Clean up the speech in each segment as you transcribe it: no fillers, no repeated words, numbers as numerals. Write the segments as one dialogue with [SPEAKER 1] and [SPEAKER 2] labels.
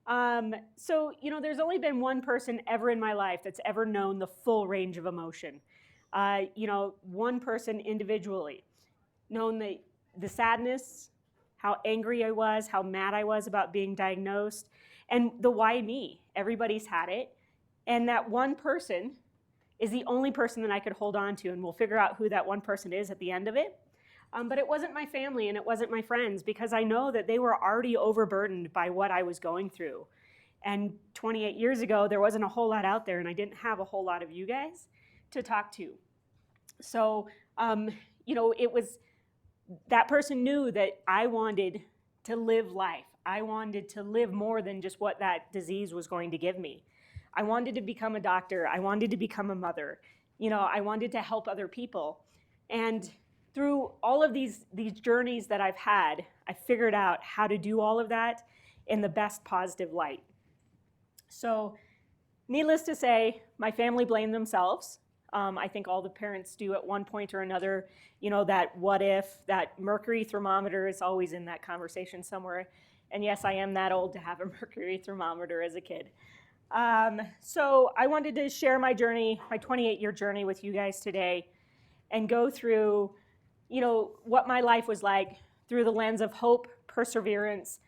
[SPEAKER 1] So, there's only been one person ever in my life that's ever known the full range of emotion. One person individually, known the sadness, how angry I was, how mad I was about being diagnosed, and the why me. Everybody's had it. And that one person is the only person that I could hold on to, and we'll figure out who that one person is at the end of it. But it wasn't my family and it wasn't my friends, because I know that they were already overburdened by what I was going through. And 28 years ago, there wasn't a whole lot out there, and I didn't have a whole lot of you guys to talk to. So, it was, that person knew that I wanted to live life. I wanted to live more than just what that disease was going to give me. I wanted to become a doctor. I wanted to become a mother. I wanted to help other people. And through all of these journeys that I've had, I figured out how to do all of that in the best positive light. So, needless to say, my family blamed themselves. I think all the parents do at one point or another. That what if, that mercury thermometer is always in that conversation somewhere. And yes, I am that old to have a mercury thermometer as a kid. So I wanted to share my journey, my 28-year journey with you guys today, and go through what my life was like through the lens of hope, perseverance,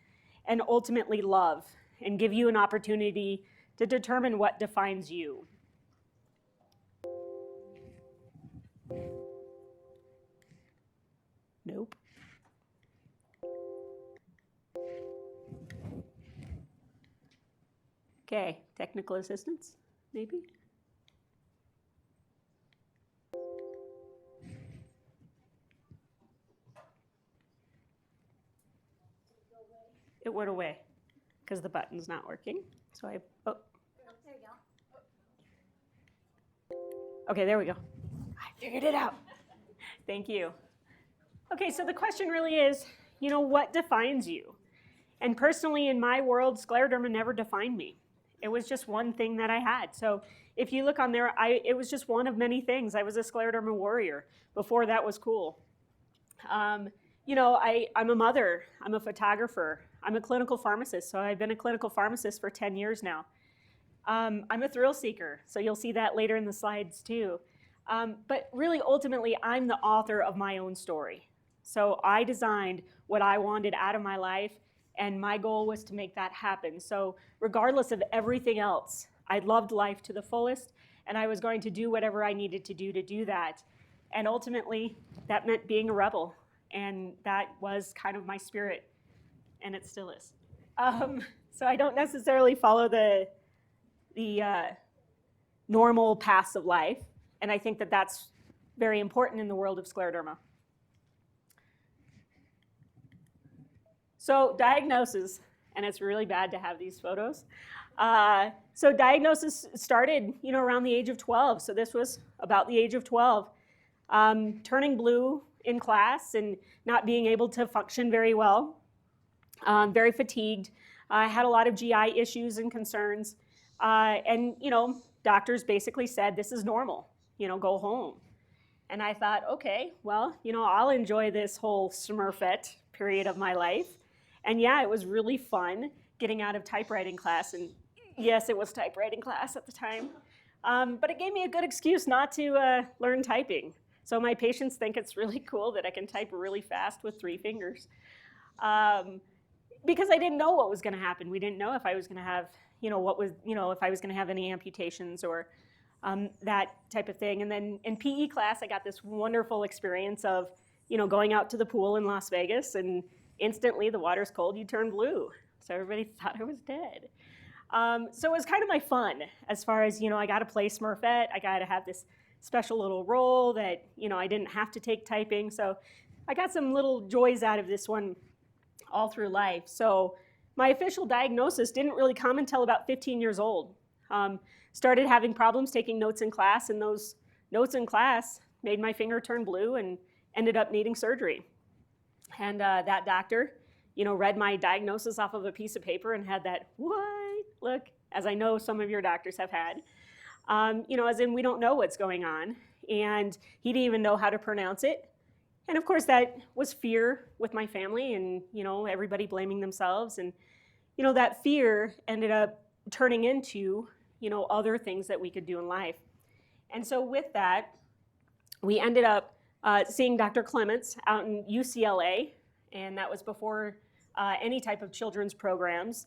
[SPEAKER 1] and ultimately love, and give you an opportunity to determine what defines you. Nope. Okay, technical assistance, maybe? It went away because the button's not working. So there you go. Okay, there we go. I figured it out. Thank you. Okay, so the question really is, what defines you? And personally, in my world, scleroderma never defined me. It was just one thing that I had. So if you look on there, it was just one of many things. I was a scleroderma warrior. Before that was cool. I'm a mother. I'm a photographer. I'm a clinical pharmacist. So I've been a clinical pharmacist for 10 years now. I'm a thrill seeker. So you'll see that later in the slides too. But really, ultimately, I'm the author of my own story. So I designed what I wanted out of my life, and my goal was to make that happen. So regardless of everything else, I loved life to the fullest, and I was going to do whatever I needed to do that. And ultimately, that meant being a rebel, and that was kind of my spirit, and it still is. So I don't necessarily follow the normal paths of life, and I think that that's very important in the world of scleroderma. So diagnosis, and it's really bad to have these photos. So diagnosis started, around the age of 12. So this was about the age of 12. Turning blue in class and not being able to function very well. Very fatigued. I had a lot of GI issues and concerns. And doctors basically said, this is normal, go home. And I thought, okay, well, I'll enjoy this whole Smurfette period of my life. And yeah, it was really fun getting out of typewriting class. And yes, it was typewriting class at the time. But it gave me a good excuse not to learn typing. So my patients think it's really cool that I can type really fast with 3 fingers. Because I didn't know what was going to happen. We didn't know if I was going to have, if I was going to have any amputations or that type of thing. And then in PE class, I got this wonderful experience of, going out to the pool in Las Vegas, and instantly the water's cold, you turn blue. So everybody thought I was dead. So it was kind of my fun as far as, I got to play Smurfette. I got to have this special little role that, I didn't have to take typing. So I got some little joys out of this one all through life. So my official diagnosis didn't really come until about 15 years old. Started having problems taking notes in class, and those notes in class made my finger turn blue and ended up needing surgery. And that doctor, read my diagnosis off of a piece of paper and had that white look, as I know some of your doctors have had. As in, we don't know what's going on. And he didn't even know how to pronounce it. And of course, that was fear with my family and, everybody blaming themselves. And, that fear ended up turning into, other things that we could do in life. And so with that, we ended up seeing Dr. Clements out in UCLA, and that was before any type of children's programs.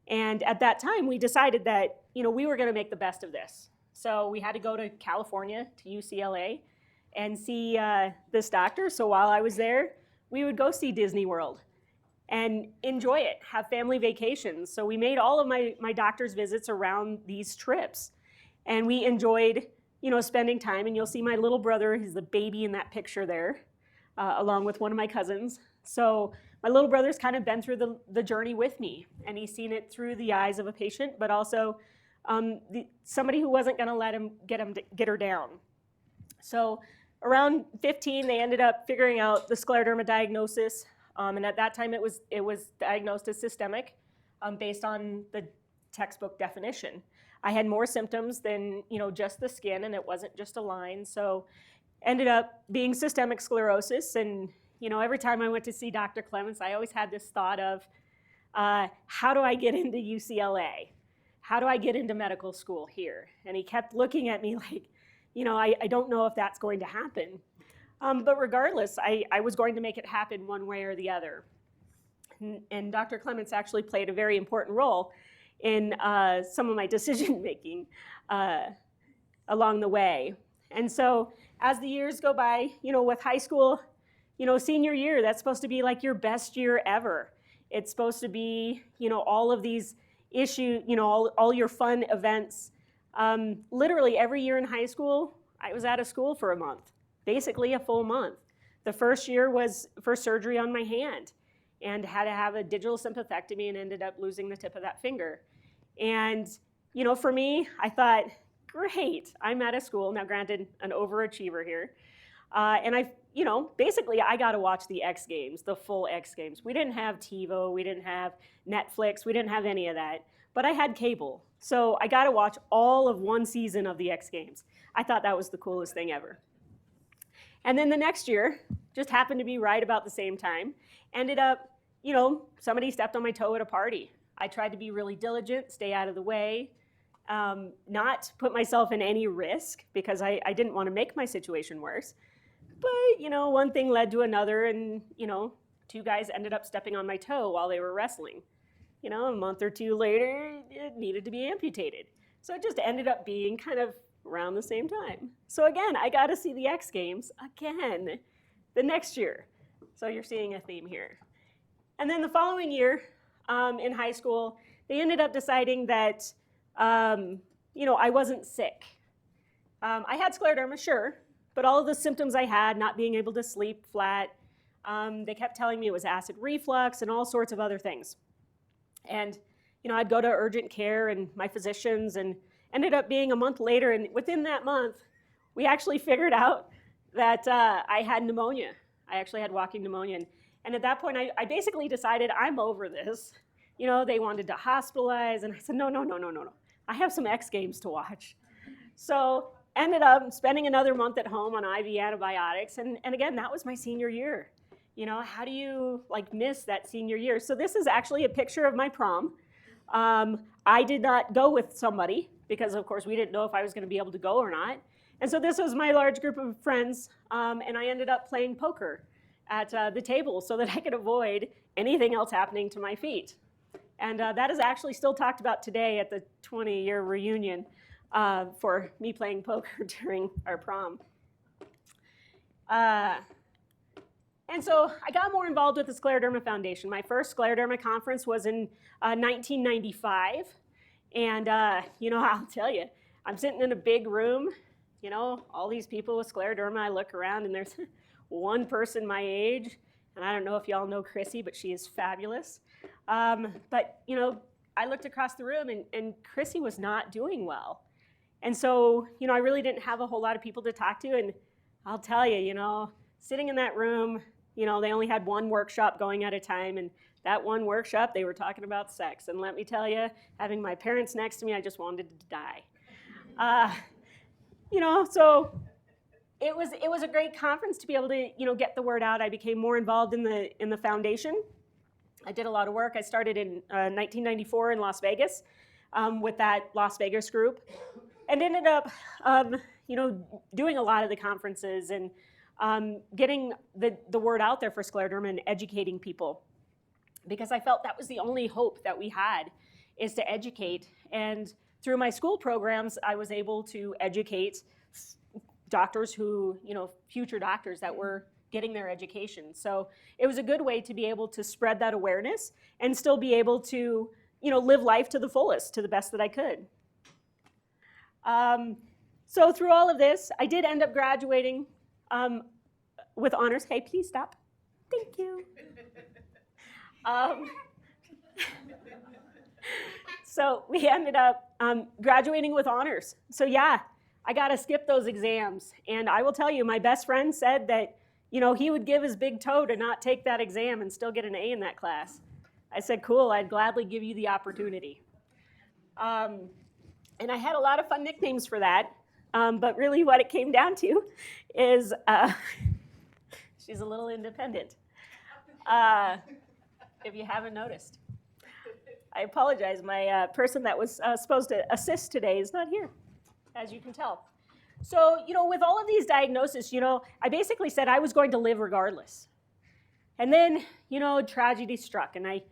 [SPEAKER 1] And at that time, we decided that, we were going to make the best of this. So we had to go to California, to UCLA, and see this doctor. So while I was there, we would go see Disney World and enjoy it, have family vacations. So we made all of my doctor's visits around these trips. And we enjoyed, spending time. And you'll see my little brother, he's the baby in that picture there, along with one of my cousins. So my little brother's kind of been through the journey with me, and he's seen it through the eyes of a patient, but also somebody who wasn't going to let him get her down. So around 15, they ended up figuring out the scleroderma diagnosis, and at that time it was diagnosed as systemic, based on the textbook definition. I had more symptoms than just the skin, and it wasn't just a line. So ended up being systemic sclerosis, and every time I went to see Dr. Clements, I always had this thought of, how do I get into UCLA? How do I get into medical school here? And he kept looking at me like, I don't know if that's going to happen. But regardless, I was going to make it happen one way or the other. And Dr. Clements actually played a very important role in some of my decision making along the way. And so as the years go by, with high school, senior year, that's supposed to be like your best year ever. It's supposed to be, all of these issues, all your fun events. Literally every year in high school, I was out of school for a month, basically a full month. The first year was for surgery on my hand, and had to have a digital sympathectomy and ended up losing the tip of that finger. And, for me, I thought, great, I'm out of school. Now, granted, an overachiever here. And basically I got to watch the X Games, the full X Games. We didn't have TiVo, we didn't have Netflix, we didn't have any of that, but I had cable. So I got to watch all of one season of the X Games. I thought that was the coolest thing ever. And then the next year, just happened to be right about the same time, ended up, somebody stepped on my toe at a party. I tried to be really diligent, stay out of the way, not put myself in any risk because I didn't want to make my situation worse. But, one thing led to another, and, two guys ended up stepping on my toe while they were wrestling. A month or two later, it needed to be amputated. So it just ended up being kind of around the same time. So again, I got to see the X Games again the next year. So you're seeing a theme here. And then the following year, in high school, they ended up deciding that, I wasn't sick. I had scleroderma, sure, but all of the symptoms I had, not being able to sleep flat, they kept telling me it was acid reflux and all sorts of other things. And, I'd go to urgent care and my physicians, and ended up being a month later, and within that month, we actually figured out that I had pneumonia. I actually had walking pneumonia. And at that point, I basically decided I'm over this. They wanted to hospitalize, and I said, no. I have some X Games to watch. So ended up spending another month at home on IV antibiotics. And again, that was my senior year. How do you miss that senior year? So this is actually a picture of my prom. I did not go with somebody because, of course, we didn't know if I was going to be able to go or not. And so this was my large group of friends, and I ended up playing poker at the table so that I could avoid anything else happening to my feet. And that is actually still talked about today at the 20-year reunion for me playing poker during our prom. And so I got more involved with the Scleroderma Foundation. My first Scleroderma conference was in 1995. And, I'll tell you, I'm sitting in a big room, all these people with scleroderma. I look around, and there's one person my age. And I don't know if y'all know Chrissy, but she is fabulous. But, I looked across the room, and Chrissy was not doing well. And so, I really didn't have a whole lot of people to talk to. And I'll tell you, sitting in that room, they only had one workshop going at a time. And that one workshop, they were talking about sex. And let me tell you, having my parents next to me, I just wanted to die. So it was a great conference to be able to, get the word out. I became more involved in the foundation. I did a lot of work. I started in 1994 in Las Vegas with that Las Vegas group, and ended up, doing a lot of the conferences and getting the word out there for scleroderma and educating people, because I felt that was the only hope that we had, is to educate. And through my school programs, I was able to educate doctors who, future doctors that were getting their education. So it was a good way to be able to spread that awareness and still be able to, live life to the fullest, to the best that I could. So through all of this, I did end up graduating with honors. Hey, please stop. Thank you. So we ended up graduating with honors. So yeah, I got to skip those exams. And I will tell you, my best friend said that, he would give his big toe to not take that exam and still get an A in that class. I said, cool, I'd gladly give you the opportunity. And I had a lot of fun nicknames for that. But really what it came down to is she's a little independent, if you haven't noticed. I apologize. My person that was supposed to assist today is not here, as you can tell. So, with all of these diagnoses, I basically said I was going to live regardless. And then, tragedy struck. And I,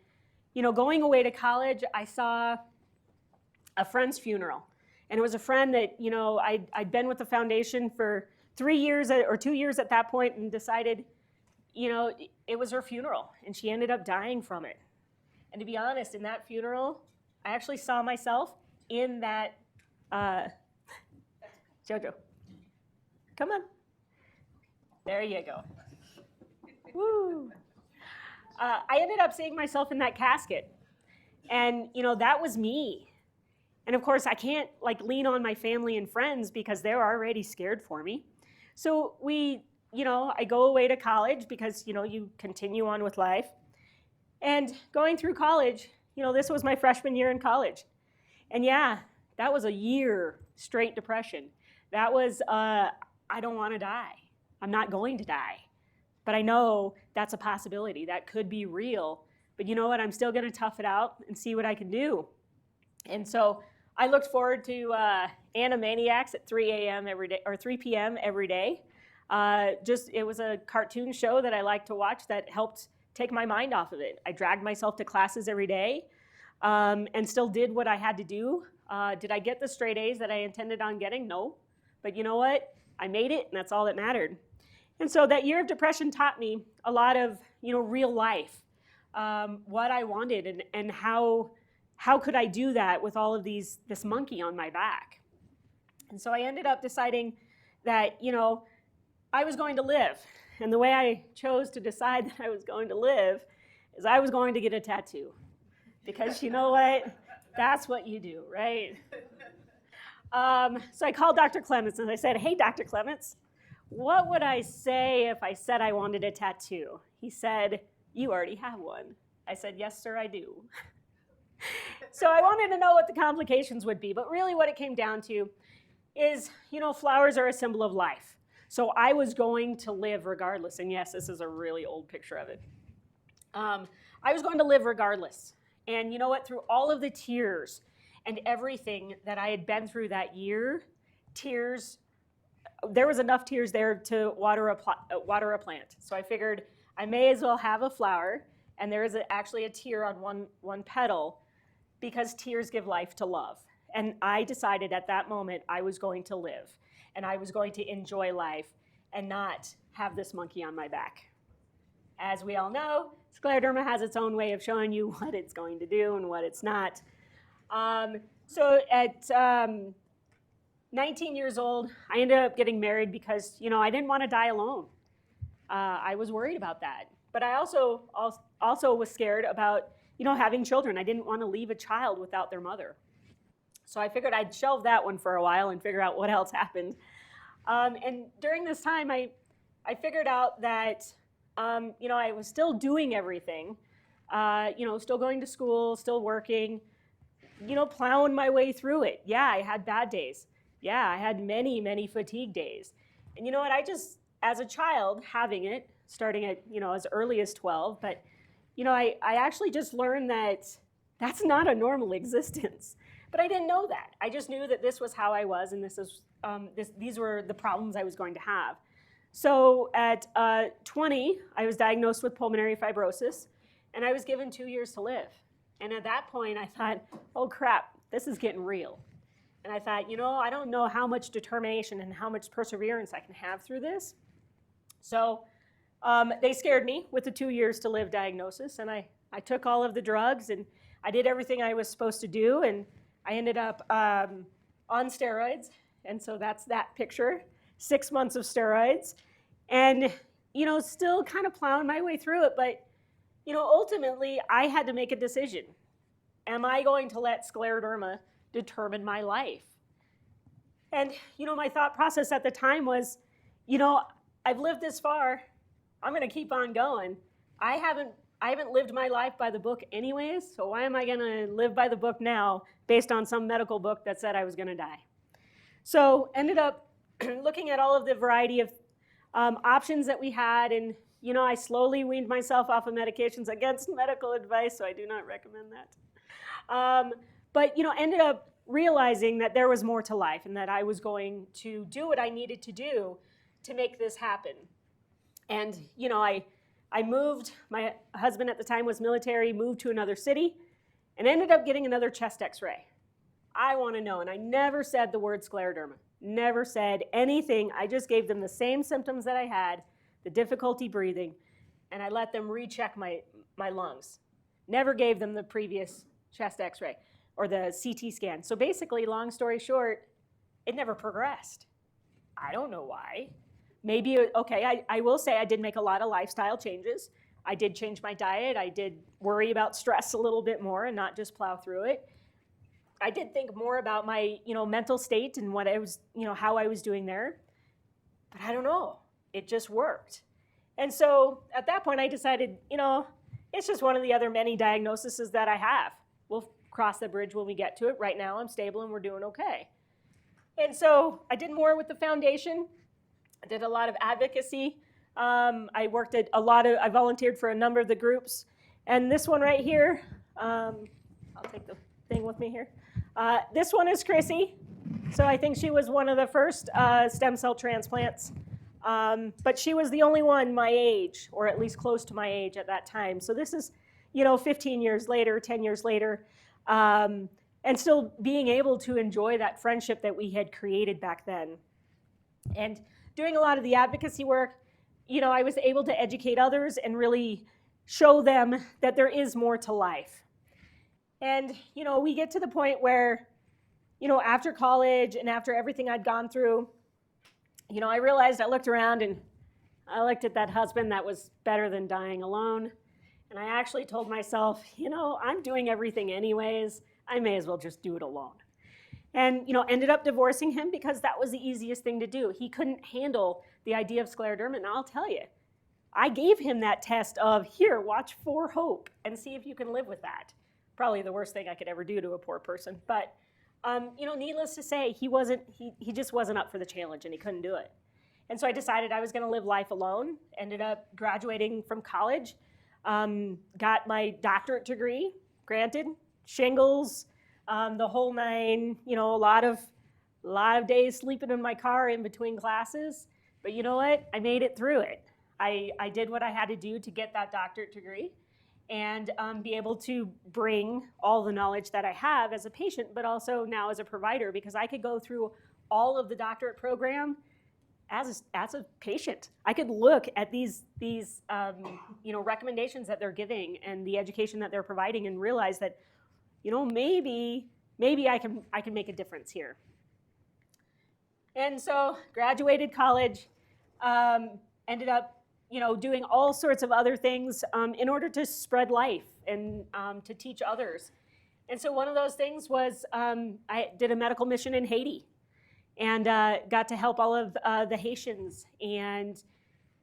[SPEAKER 1] going away to college, I saw a friend's funeral. And it was a friend that, I'd been with the foundation for 3 years or 2 years at that point, and decided, it was her funeral. And she ended up dying from it. And to be honest, in that funeral, I actually saw myself in that, Jojo, come on. There you go. Woo. I ended up seeing myself in that casket. And, that was me. And of course, I can't lean on my family and friends because they're already scared for me. So I go away to college because, you continue on with life. And going through college, this was my freshman year in college. And yeah, that was a year straight depression. That was, I don't want to die. I'm not going to die. But I know that's a possibility. That could be real. But you know what? I'm still going to tough it out and see what I can do. And so I looked forward to Animaniacs at 3 a.m. every day, or 3 p.m. every day. It was a cartoon show that I liked to watch that helped take my mind off of it. I dragged myself to classes every day and still did what I had to do. Did I get the straight A's that I intended on getting? No. But you know what? I made it, and that's all that mattered. And so that year of depression taught me a lot of, real life, what I wanted and how could I do that with all of this monkey on my back. And so I ended up deciding that, I was going to live. And the way I chose to decide that I was going to live is I was going to get a tattoo. Because you know what? That's what you do, right? So I called Dr. Clements and I said, hey, Dr. Clements, what would I say if I said I wanted a tattoo? He said, you already have one. I said, yes, sir, I do. So I wanted to know what the complications would be. But really what it came down to is, flowers are a symbol of life. So I was going to live regardless. And yes, this is a really old picture of it. I was going to live regardless. And you know what? Through all of the tears and everything that I had been through that year, there was enough tears there to water a plant. So I figured I may as well have a flower. And there is actually a tear on one petal, because tears give life to love. And I decided at that moment I was going to live. And I was going to enjoy life and not have this monkey on my back. As we all know, scleroderma has its own way of showing you what it's going to do and what it's not. So at 19 years old, I ended up getting married because, I didn't want to die alone. I was worried about that. But I also was scared about, having children. I didn't want to leave a child without their mother. So I figured I'd shelve that one for a while and figure out what else happened. And during this time, I figured out that, I was still doing everything, still going to school, still working, plowing my way through it. Yeah, I had bad days. Yeah, I had many, many fatigue days. And you know what, as a child, having it, starting at, as early as 12, but, I actually just learned that that's not a normal existence. But I didn't know that. I just knew that this was how I was, and these were the problems I was going to have. So at 20, I was diagnosed with pulmonary fibrosis, and I was given 2 years to live. And at that point, I thought, oh crap, this is getting real. And I thought, I don't know how much determination and how much perseverance I can have through this. So they scared me with the 2 years to live diagnosis, and I took all of the drugs, and I did everything I was supposed to do, and I ended up on steroids, and so that's that picture, 6 months of steroids, and, still kind of plowing my way through it, but, ultimately, I had to make a decision. Am I going to let scleroderma determine my life? And, my thought process at the time was, I've lived this far, I'm going to keep on going. I haven't lived my life by the book anyways, so why am I going to live by the book now based on some medical book that said I was going to die? So ended up looking at all of the variety of options that we had, and I slowly weaned myself off of medications against medical advice, so I do not recommend that. But ended up realizing that there was more to life and that I was going to do what I needed to do to make this happen. And I moved, my husband at the time was military, moved to another city, and ended up getting another chest x-ray. I want to know, and I never said the word scleroderma, never said anything. I just gave them the same symptoms that I had, the difficulty breathing, and I let them recheck my lungs. Never gave them the previous chest x-ray or the CT scan. So basically, long story short, it never progressed. I don't know why. Maybe, okay, I will say I did make a lot of lifestyle changes. I did change my diet. I did worry about stress a little bit more and not just plow through it. I did think more about my, mental state and what I was, how I was doing there. But I don't know. It just worked. And so at that point, I decided, it's just one of the other many diagnoses that I have. We'll cross the bridge when we get to it. Right now, I'm stable and we're doing okay. And so I did more with the foundation. I did a lot of advocacy. I worked at I volunteered for a number of the groups. And this one right here, I'll take the thing with me here. This one is Chrissy. So I think she was one of the first stem cell transplants. But she was the only one my age, or at least close to my age at that time. So this is, 15 years later, 10 years later, and still being able to enjoy that friendship that we had created back then. And doing a lot of the advocacy work, I was able to educate others and really show them that there is more to life. And, we get to the point where, after college and after everything I'd gone through, I realized, I looked around and I looked at that husband that was better than dying alone. And I actually told myself, I'm doing everything anyways. I may as well just do it alone. And, ended up divorcing him because that was the easiest thing to do. He couldn't handle the idea of scleroderma, and I'll tell you, I gave him that test of, here, watch for hope and see if you can live with that. Probably the worst thing I could ever do to a poor person. But, needless to say, he just wasn't up for the challenge and he couldn't do it. And so I decided I was gonna live life alone, ended up graduating from college, got my doctorate degree, granted, shingles, the whole nine, a lot of days sleeping in my car in between classes. But you know what? I made it through it. I did what I had to do to get that doctorate degree and be able to bring all the knowledge that I have as a patient, but also now as a provider, because I could go through all of the doctorate program as a patient. I could look at these recommendations that they're giving and the education that they're providing and realize that, maybe I can make a difference here. And so graduated college, ended up doing all sorts of other things in order to spread life and to teach others. And so one of those things was I did a medical mission in Haiti and got to help all of the Haitians and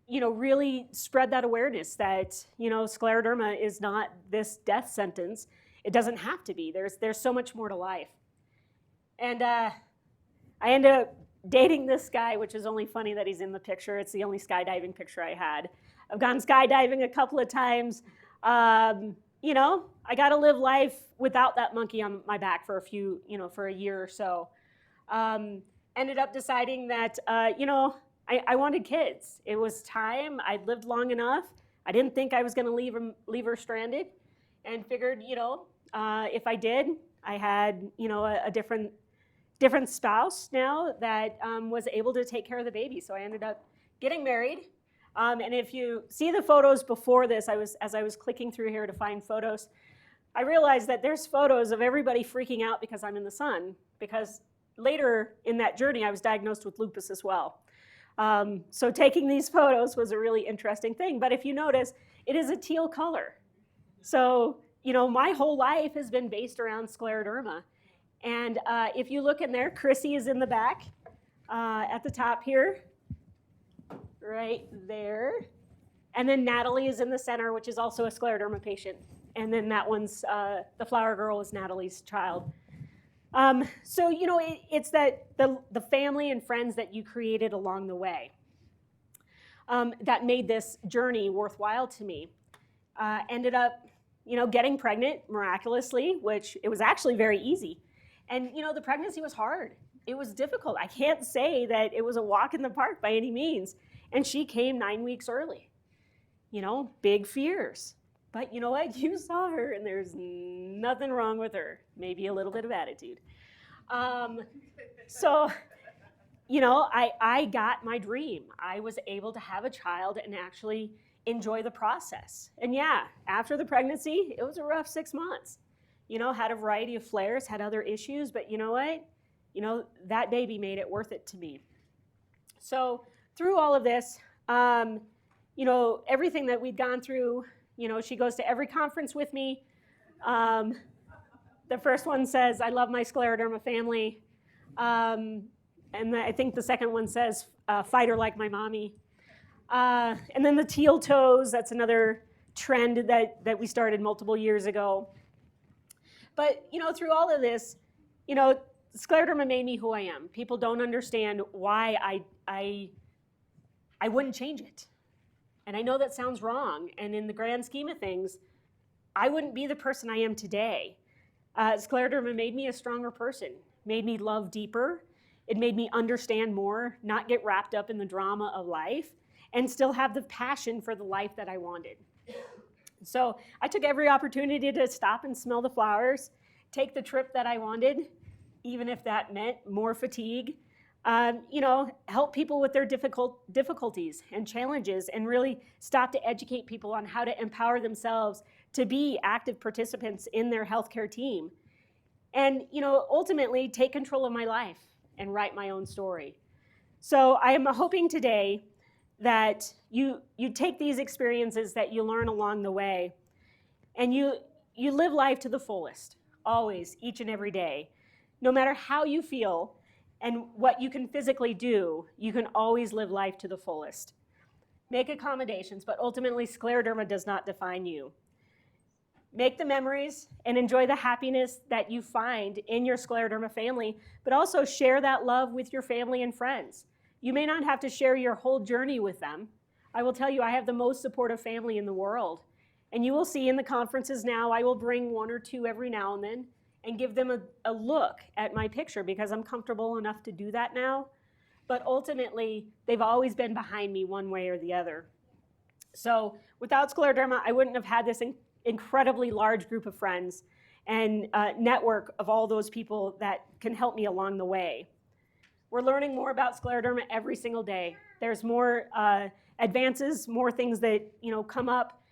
[SPEAKER 1] really spread that awareness that scleroderma is not this death sentence. It doesn't have to be. There's so much more to life. And I ended up dating this guy, which is only funny that he's in the picture. It's the only skydiving picture I had. I've gone skydiving a couple of times. You know, I got to live life without that monkey on my back for for a year or so. Ended up deciding that, you know, I wanted kids. It was time. I'd lived long enough. I didn't think I was going to leave her stranded, and figured, you know, if I did, I had, you know, a different spouse now that was able to take care of the baby. So I ended up getting married. And if you see the photos before this, as I was clicking through here to find photos, I realized that there's photos of everybody freaking out because I'm in the sun, because later in that journey, I was diagnosed with lupus as well. So taking these photos was a really interesting thing. But if you notice, it is a teal color. So, you know, my whole life has been based around scleroderma. And if you look in there, Chrissy is in the back at the top here, right there. And then Natalie is in the center, which is also a scleroderma patient. And then that one's, the flower girl is Natalie's child. So, you know, it's that the family and friends that you created along the way that made this journey worthwhile to me. Ended up, you know, getting pregnant miraculously, which it was actually very easy. And, you know, the pregnancy was hard. It was difficult. I can't say that it was a walk in the park by any means. And she came 9 weeks early. You know, big fears. But you know what? You saw her, and there's nothing wrong with her. Maybe a little bit of attitude. So, you know, I got my dream. I was able to have a child and actually enjoy the process. And yeah, after the pregnancy, it was a rough 6 months. You know, had a variety of flares, had other issues, but you know what? You know, that baby made it worth it to me. So through all of this, you know, everything that we'd gone through, you know, she goes to every conference with me. The first one says, I love my scleroderma family. And I think the second one says, fight her like my mommy. And then the teal toes, that's another trend that we started multiple years ago. But, you know, through all of this, you know, scleroderma made me who I am. People don't understand why I wouldn't change it. And I know that sounds wrong. And in the grand scheme of things, I wouldn't be the person I am today. Scleroderma made me a stronger person, made me love deeper. It made me understand more, not get wrapped up in the drama of life, and still have the passion for the life that I wanted. So I took every opportunity to stop and smell the flowers, take the trip that I wanted, even if that meant more fatigue, you know, help people with their difficulties and challenges, and really stop to educate people on how to empower themselves to be active participants in their healthcare team. And, you know, ultimately take control of my life and write my own story. So I am hoping today that you take these experiences that you learn along the way, and you live life to the fullest, always, each and every day. No matter how you feel and what you can physically do, you can always live life to the fullest. Make accommodations, but ultimately scleroderma does not define you. Make the memories and enjoy the happiness that you find in your scleroderma family, but also share that love with your family and friends. You may not have to share your whole journey with them. I will tell you, I have the most supportive family in the world. And you will see in the conferences now, I will bring one or two every now and then and give them a look at my picture, because I'm comfortable enough to do that now. But ultimately, they've always been behind me one way or the other. So without scleroderma, I wouldn't have had this incredibly large group of friends and network of all those people that can help me along the way. We're learning more about scleroderma every single day. There's more advances, more things that, you know, come up,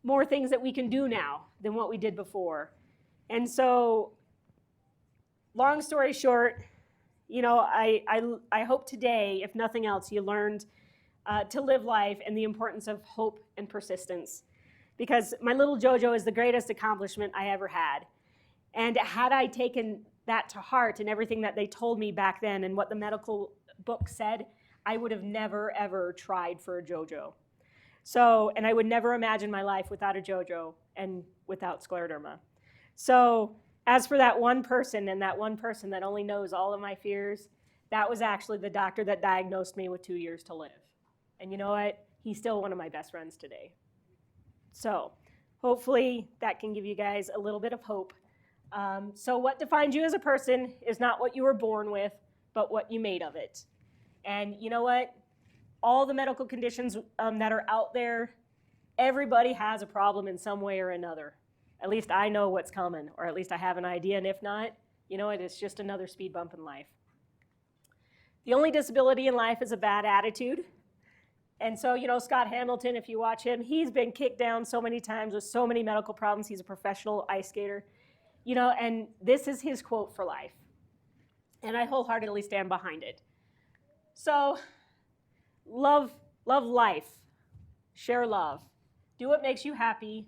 [SPEAKER 1] more things that we can do now than what we did before. And so, long story short, you know, I hope today, if nothing else, you learned to live life and the importance of hope and persistence. Because my little JoJo is the greatest accomplishment I ever had. And had I taken that to heart and everything that they told me back then and what the medical book said, I would have never, ever tried for a JoJo. So, and I would never imagine my life without a JoJo and without scleroderma. So, as for that one person, and that one person that only knows all of my fears, that was actually the doctor that diagnosed me with 2 years to live. And you know what? He's still one of my best friends today. So, hopefully that can give you guys a little bit of hope. So what defines you as a person is not what you were born with, but what you made of it. And you know what? All the medical conditions that are out there, everybody has a problem in some way or another. At least I know what's coming, or at least I have an idea, and if not, you know what? It's just another speed bump in life. The only disability in life is a bad attitude. And so, you know, Scott Hamilton, if you watch him, he's been kicked down so many times with so many medical problems. He's a professional ice skater. You know, and this is his quote for life. And I wholeheartedly stand behind it. So, love life. Share love. Do what makes you happy.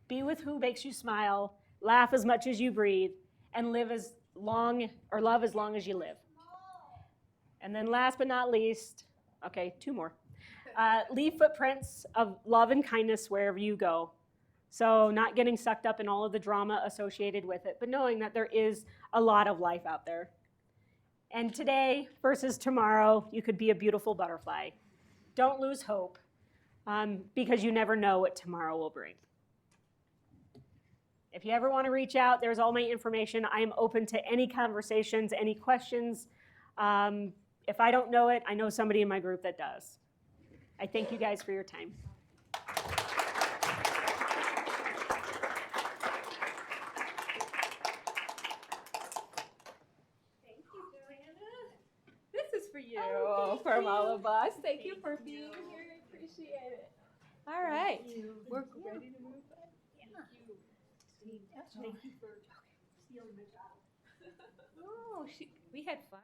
[SPEAKER 1] Be with who makes you smile. Laugh as much as you breathe. And live as long, or love as long as you live. And then last but not least, okay, 2 more. Leave footprints of love and kindness wherever you go. So not getting sucked up in all of the drama associated with it, but knowing that there is a lot of life out there. And today versus tomorrow, you could be a beautiful butterfly. Don't lose hope, because you never know what tomorrow will bring. If you ever want to reach out, there's all my information. I am open to any conversations, any questions. If I don't know it, I know somebody in my group that does. I thank you guys for your time.
[SPEAKER 2] Thank you, JoAnna. This is for you, from all of us. Thank you for being here. I appreciate it. All right. We're ready to move on. Thank you for stealing my job. Oh, we had fun.